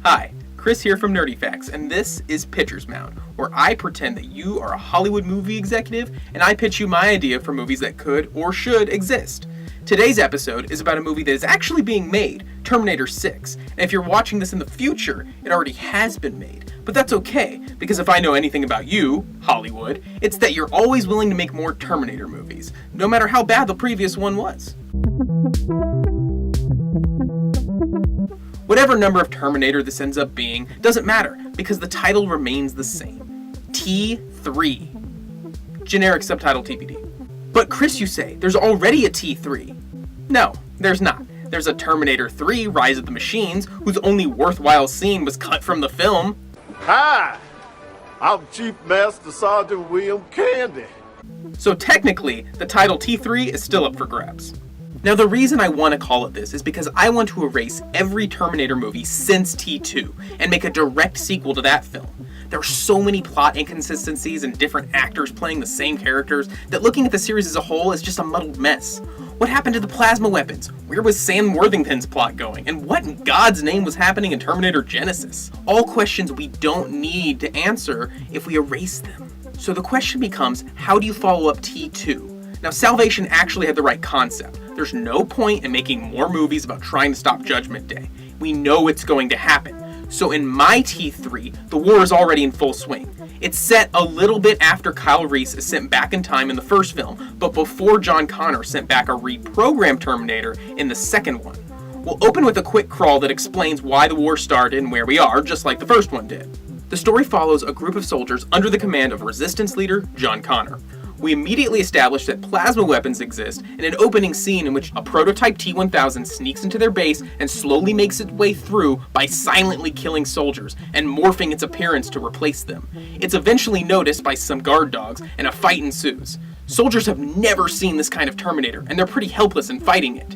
Hi, Chris here from Nerdy Facts, and this is Pitcher's Mound, where I pretend that you are a Hollywood movie executive, and I pitch you my idea for movies that could or should exist. Today's episode is about a movie that is actually being made, Terminator 6, and if you're watching this in the future, it already has been made. But that's okay, because if I know anything about you, Hollywood, it's that you're always willing to make more Terminator movies, no matter how bad the previous one was. Whatever number of Terminator this ends up being doesn't matter, because the title remains the same. T3. Generic subtitle TBD. But Chris, you say, there's already a T3. No, there's not. There's a Terminator 3, Rise of the Machines, whose only worthwhile scene was cut from the film. Hi, I'm Chief Master Sergeant William Candy. So technically, the title T3 is still up for grabs. Now the reason I want to call it this is because I want to erase every Terminator movie since T2 and make a direct sequel to that film. There are so many plot inconsistencies and different actors playing the same characters that looking at the series as a whole is just a muddled mess. What happened to the plasma weapons? Where was Sam Worthington's plot going? And what in God's name was happening in Terminator Genesis? All questions we don't need to answer if we erase them. So the question becomes, how do you follow up T2? Now, Salvation actually had the right concept. There's no point in making more movies about trying to stop Judgment Day. We know it's going to happen. So in my T3, the war is already in full swing. It's set a little bit after Kyle Reese is sent back in time in the first film, but before John Connor sent back a reprogrammed Terminator in the second one. We'll open with a quick crawl that explains why the war started and where we are, just like the first one did. The story follows a group of soldiers under the command of Resistance leader John Connor. We immediately establish that plasma weapons exist in an opening scene in which a prototype T-1000 sneaks into their base and slowly makes its way through by silently killing soldiers and morphing its appearance to replace them. It's eventually noticed by some guard dogs and a fight ensues. Soldiers have never seen this kind of Terminator and they're pretty helpless in fighting it.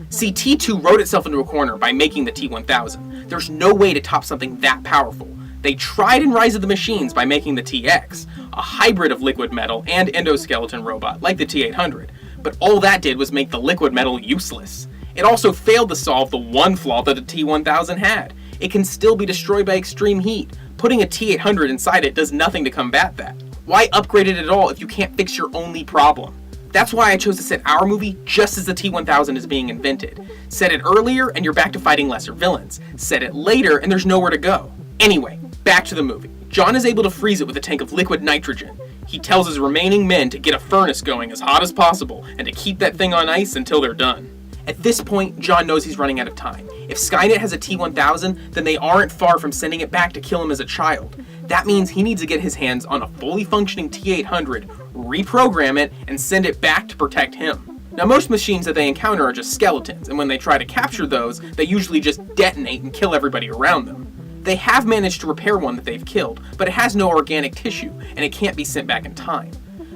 See, T2 wrote itself into a corner by making the T-1000. There's no way to top something that powerful. They tried in Rise of the Machines by making the TX, a hybrid of liquid metal and endoskeleton robot like the T-800, but all that did was make the liquid metal useless. It also failed to solve the one flaw that the T-1000 had. It can still be destroyed by extreme heat. Putting a T-800 inside it does nothing to combat that. Why upgrade it at all if you can't fix your only problem? That's why I chose to set our movie just as the T-1000 is being invented. Set it earlier and you're back to fighting lesser villains. Set it later and there's nowhere to go. Anyway, back to the movie. John is able to freeze it with a tank of liquid nitrogen. He tells his remaining men to get a furnace going as hot as possible and to keep that thing on ice until they're done. At this point, John knows he's running out of time. If Skynet has a T-1000, then they aren't far from sending it back to kill him as a child. That means he needs to get his hands on a fully functioning T-800, reprogram it, and send it back to protect him. Now, most machines that they encounter are just skeletons, and when they try to capture those, they usually just detonate and kill everybody around them. They have managed to repair one that they've killed, but it has no organic tissue, and it can't be sent back in time.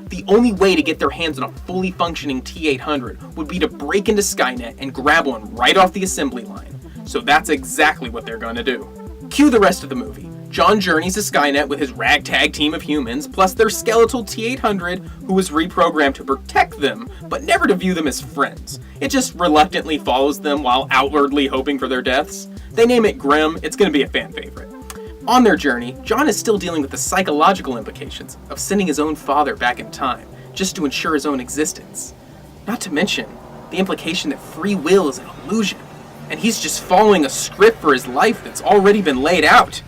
The only way to get their hands on a fully functioning T-800 would be to break into Skynet and grab one right off the assembly line. So that's exactly what they're gonna do. Cue the rest of the movie. John journeys to Skynet with his ragtag team of humans, plus their skeletal T-800, who was reprogrammed to protect them, but never to view them as friends. It just reluctantly follows them while outwardly hoping for their deaths. They name it Grim, it's gonna be a fan favorite. On their journey, John is still dealing with the psychological implications of sending his own father back in time, just to ensure his own existence. Not to mention, the implication that free will is an illusion, and he's just following a script for his life that's already been laid out.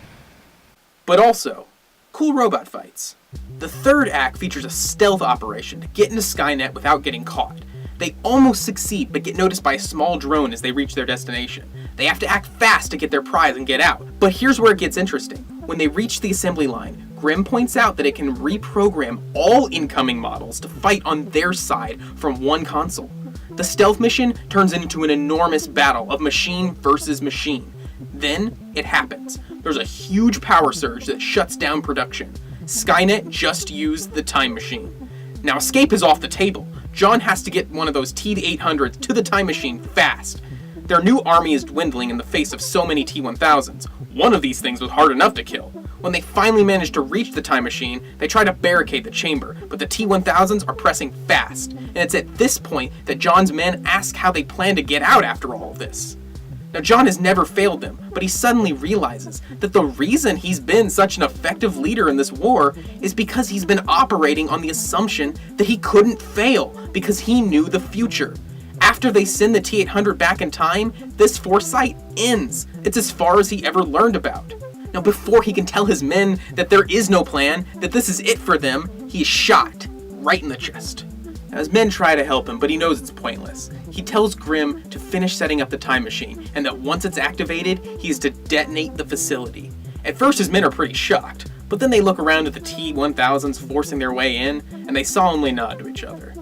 But also, cool robot fights. The third act features a stealth operation to get into Skynet without getting caught. They almost succeed, but get noticed by a small drone as they reach their destination. They have to act fast to get their prize and get out. But here's where it gets interesting. When they reach the assembly line, Grimm points out that it can reprogram all incoming models to fight on their side from one console. The stealth mission turns into an enormous battle of machine versus machine. Then, it happens. There's a huge power surge that shuts down production. Skynet just used the time machine. Now, escape is off the table. John has to get one of those T-800s to the time machine fast. Their new army is dwindling in the face of so many T-1000s. One of these things was hard enough to kill. When they finally manage to reach the time machine, they try to barricade the chamber, but the T-1000s are pressing fast. And it's at this point that John's men ask how they plan to get out after all of this. Now, John has never failed them, but he suddenly realizes that the reason he's been such an effective leader in this war is because he's been operating on the assumption that he couldn't fail because he knew the future. After they send the T-800 back in time, this foresight ends. It's as far as he ever learned about. Now, before he can tell his men that there is no plan, that this is it for them, he is shot right in the chest. Now, his men try to help him, but he knows it's pointless. He tells Grimm to finish setting up the time machine, and that once it's activated, he is to detonate the facility. At first, his men are pretty shocked, but then they look around at the T-1000s forcing their way in, and they solemnly nod to each other.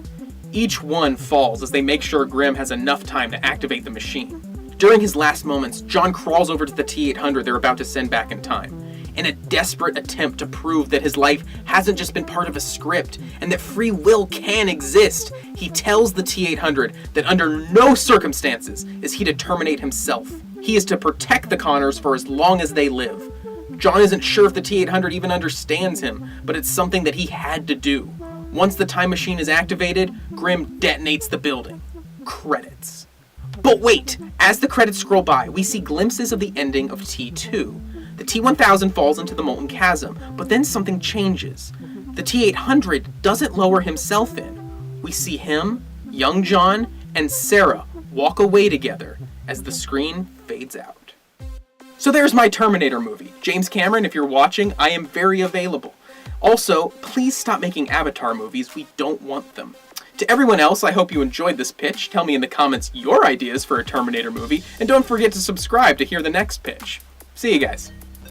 Each one falls as they make sure Grimm has enough time to activate the machine. During his last moments, John crawls over to the T-800 they're about to send back in time. In a desperate attempt to prove that his life hasn't just been part of a script and that free will can exist, he tells the T-800 that under no circumstances is he to terminate himself. He is to protect the Connors for as long as they live. John isn't sure if the T-800 even understands him, but it's something that he had to do. Once the time machine is activated, Grimm detonates the building. Credits. But wait! As the credits scroll by, we see glimpses of the ending of T2. The T-1000 falls into the molten chasm, but then something changes. The T-800 doesn't lower himself in. We see him, young John, and Sarah walk away together as the screen fades out. So there's my Terminator movie. James Cameron, if you're watching, I am very available. Also, please stop making Avatar movies. We don't want them. To everyone else, I hope you enjoyed this pitch. Tell me in the comments your ideas for a Terminator movie, and don't forget to subscribe to hear the next pitch. See you guys.